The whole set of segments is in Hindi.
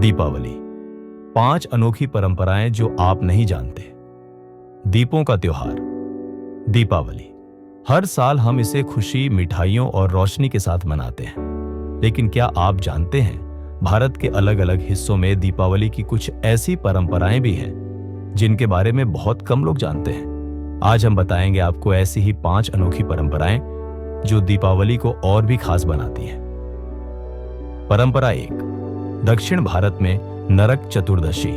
दीपावली। 5 अनोखी परंपराएं जो आप नहीं जानते। दीपों का त्योहार दीपावली। हर साल हम इसे खुशी, मिठाइयों और रोशनी के साथ मनाते हैं। लेकिन क्या आप जानते हैं, भारत के अलग अलग हिस्सों में दीपावली की कुछ ऐसी परंपराएं भी हैं जिनके बारे में बहुत कम लोग जानते हैं। आज हम बताएंगे आपको ऐसी ही 5 अनोखी परंपराएं जो दीपावली को और भी खास बनाती हैं। परंपरा 1, दक्षिण भारत में नरक चतुर्दशी,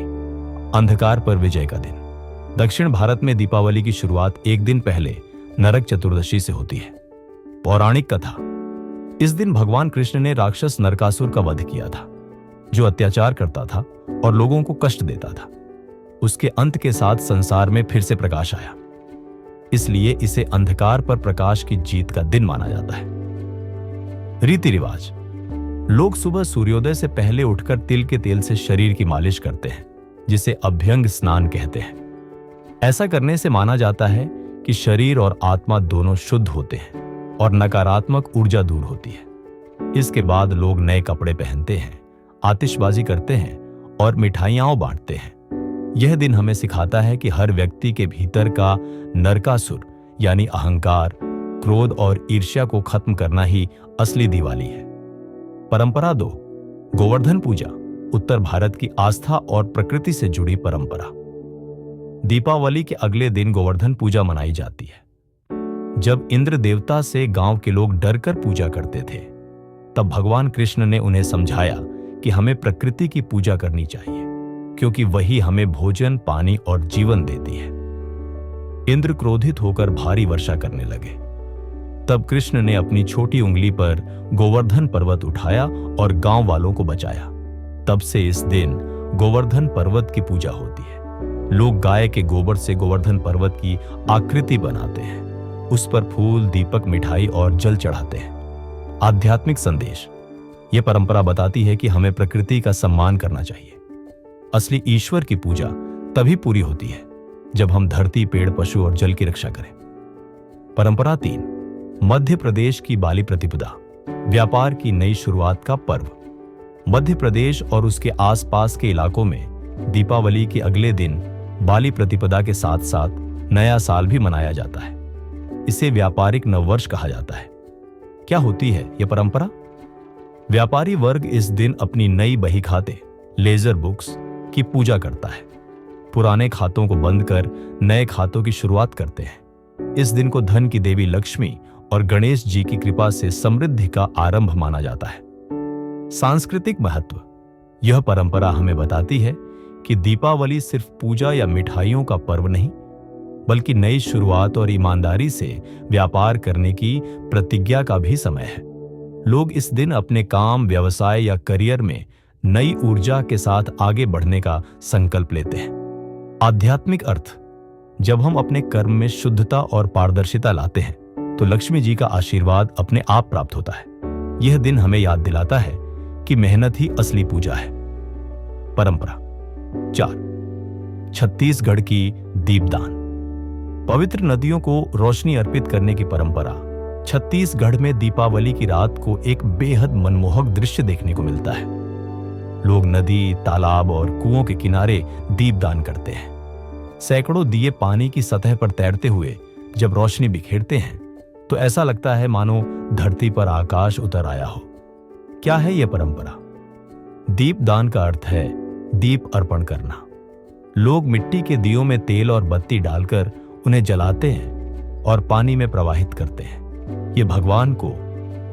अंधकार पर विजय का दिन। दक्षिण भारत में दीपावली की शुरुआत एक दिन पहले नरक चतुर्दशी से होती है। पौराणिक कथा, इस दिन भगवान कृष्ण ने राक्षस नरकासुर का वध किया था, जो अत्याचार करता था और लोगों को कष्ट देता था। उसके अंत के साथ संसार में फिर से प्रकाश आया, इसलिए इसे अंधकार पर प्रकाश की जीत का दिन माना जाता है। रीति रिवाज, लोग सुबह सूर्योदय से पहले उठकर तिल के तेल से शरीर की मालिश करते हैं, जिसे अभ्यंग स्नान कहते हैं। ऐसा करने से माना जाता है कि शरीर और आत्मा दोनों शुद्ध होते हैं और नकारात्मक ऊर्जा दूर होती है। इसके बाद लोग नए कपड़े पहनते हैं, आतिशबाजी करते हैं और मिठाइयां बांटते हैं। यह दिन हमें सिखाता है कि हर व्यक्ति के भीतर का नरकासुर यानी अहंकार, क्रोध और ईर्ष्या को खत्म करना ही असली दिवाली है। परंपरा 2, गोवर्धन पूजा, उत्तर भारत की आस्था और प्रकृति से जुड़ी परंपरा। दीपावली के अगले दिन गोवर्धन पूजा मनाई जाती है। जब इंद्र देवता से गांव के लोग डरकर पूजा करते थे, तब भगवान कृष्ण ने उन्हें समझाया कि हमें प्रकृति की पूजा करनी चाहिए, क्योंकि वही हमें भोजन, पानी और जीवन देती है। इंद्र क्रोधित होकर भारी वर्षा करने लगे। तब कृष्ण ने अपनी छोटी उंगली पर गोवर्धन पर्वत उठाया और गांव वालों को बचाया। तब से इस दिन गोवर्धन पर्वत की पूजा होती है। लोग गाय के गोबर से गोवर्धन पर्वत की आकृति बनाते हैं, उस पर फूल, दीपक, मिठाई और जल चढ़ाते हैं। आध्यात्मिक संदेश, यह परंपरा बताती है कि हमें प्रकृति का सम्मान करना चाहिए। असली ईश्वर की पूजा तभी पूरी होती है जब हम धरती, पेड़, पशु और जल की रक्षा करें। परंपरा 3, मध्य प्रदेश की बाली प्रतिपदा, व्यापार की नई शुरुआत का पर्व। मध्य प्रदेश और उसके आसपास के इलाकों में दीपावली के अगले दिन बाली प्रतिपदा के साथ साथ नया साल भी मनाया जाता है। इसे व्यापारिक नववर्ष कहा जाता है। क्या होती है यह परंपरा? व्यापारी वर्ग इस दिन अपनी नई बही खाते, लेजर बुक्स की पूजा करता है। पुराने खातों को बंद कर नए खातों की शुरुआत करते हैं। इस दिन को धन की देवी लक्ष्मी और गणेश जी की कृपा से समृद्धि का आरंभ माना जाता है। सांस्कृतिक महत्व, यह परंपरा हमें बताती है कि दीपावली सिर्फ पूजा या मिठाइयों का पर्व नहीं, बल्कि नई शुरुआत और ईमानदारी से व्यापार करने की प्रतिज्ञा का भी समय है। लोग इस दिन अपने काम, व्यवसाय या करियर में नई ऊर्जा के साथ आगे बढ़ने का संकल्प लेते हैं। आध्यात्मिक अर्थ, जब हम अपने कर्म में शुद्धता और पारदर्शिता लाते हैं तो लक्ष्मी जी का आशीर्वाद अपने आप प्राप्त होता है। यह दिन हमें याद दिलाता है कि मेहनत ही असली पूजा है। परंपरा 4, छत्तीसगढ़ की दीपदान, पवित्र नदियों को रोशनी अर्पित करने की परंपरा। छत्तीसगढ़ में दीपावली की रात को एक बेहद मनमोहक दृश्य देखने को मिलता है। लोग नदी, तालाब और कुओं के किनारे दीपदान करते हैं। सैकड़ों दिए पानी की सतह पर तैरते हुए जब रोशनी बिखेरते हैं तो ऐसा लगता है मानो धरती पर आकाश उतर आया हो। क्या है यह परंपरा? दीपदान का अर्थ है दीप अर्पण करना। लोग मिट्टी के दियों में तेल और बत्ती डालकर उन्हें जलाते हैं और पानी में प्रवाहित करते हैं। ये भगवान को,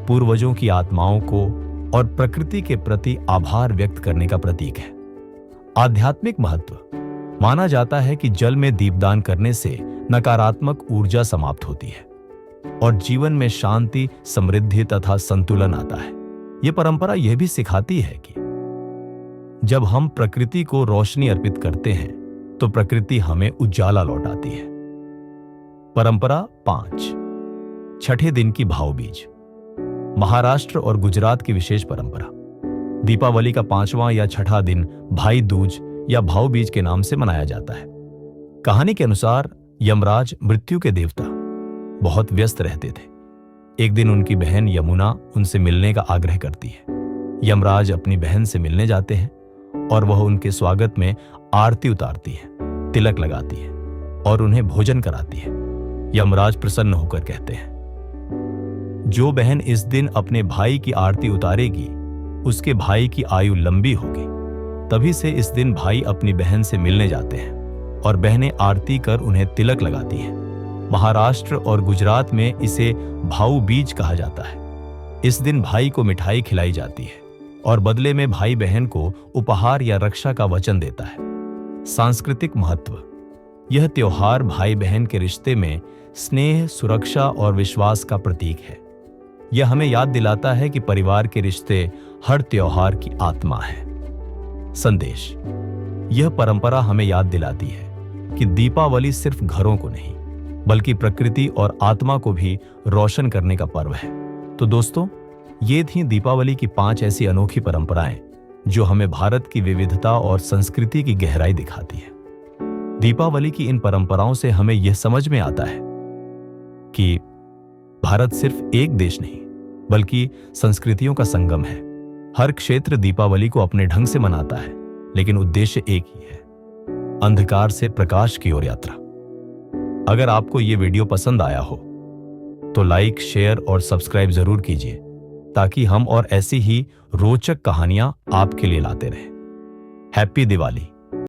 पूर्वजों की आत्माओं को और प्रकृति के प्रति आभार व्यक्त करने का प्रतीक है। आध्यात्मिक महत्व, माना जाता है कि जल में दीपदान करने से नकारात्मक ऊर्जा समाप्त होती है और जीवन में शांति, समृद्धि तथा संतुलन आता है। यह परंपरा यह भी सिखाती है कि जब हम प्रकृति को रोशनी अर्पित करते हैं तो प्रकृति हमें उजाला लौटाती है। परंपरा 5, छठे दिन की भावबीज, महाराष्ट्र और गुजरात की विशेष परंपरा। दीपावली का 5वां या छठा दिन भाई दूज या भावबीज के नाम से मनाया जाता है। कहानी के अनुसार यमराज, मृत्यु के देवता, बहुत व्यस्त रहते थे। एक दिन उनकी बहन यमुना उनसे मिलने का आग्रह करती है। यमराज अपनी बहन से मिलने जाते हैं और वह उनके स्वागत में आरती उतारती है, तिलक लगाती है और उन्हें भोजन कराती है। यमराज प्रसन्न होकर कहते हैं, जो बहन इस दिन अपने भाई की आरती उतारेगी उसके भाई की आयु लंबी होगी। तभी से इस दिन भाई अपनी बहन से मिलने जाते हैं और बहनें आरती कर उन्हें तिलक लगाती हैं। महाराष्ट्र और गुजरात में इसे भाऊ बीज कहा जाता है। इस दिन भाई को मिठाई खिलाई जाती है और बदले में भाई बहन को उपहार या रक्षा का वचन देता है। सांस्कृतिक महत्व: यह त्योहार भाई बहन के रिश्ते में स्नेह, सुरक्षा और विश्वास का प्रतीक है। यह हमें याद दिलाता है कि परिवार के रिश्ते हर त्योहार की आत्मा है। संदेश: यह परंपरा हमें याद दिलाती है कि दीपावली सिर्फ घरों को नहीं बल्कि प्रकृति और आत्मा को भी रोशन करने का पर्व है। तो दोस्तों, ये थी दीपावली की 5 ऐसी अनोखी परंपराएं जो हमें भारत की विविधता और संस्कृति की गहराई दिखाती है। दीपावली की इन परंपराओं से हमें यह समझ में आता है कि भारत सिर्फ एक देश नहीं बल्कि संस्कृतियों का संगम है। हर क्षेत्र दीपावली को अपने ढंग से मनाता है, लेकिन उद्देश्य एक ही है: अंधकार से प्रकाश की ओर यात्रा। अगर आपको यह वीडियो पसंद आया हो तो लाइक, शेयर और सब्सक्राइब जरूर कीजिए ताकि हम और ऐसी ही रोचक कहानियां आपके लिए लाते रहें। हैप्पी दिवाली।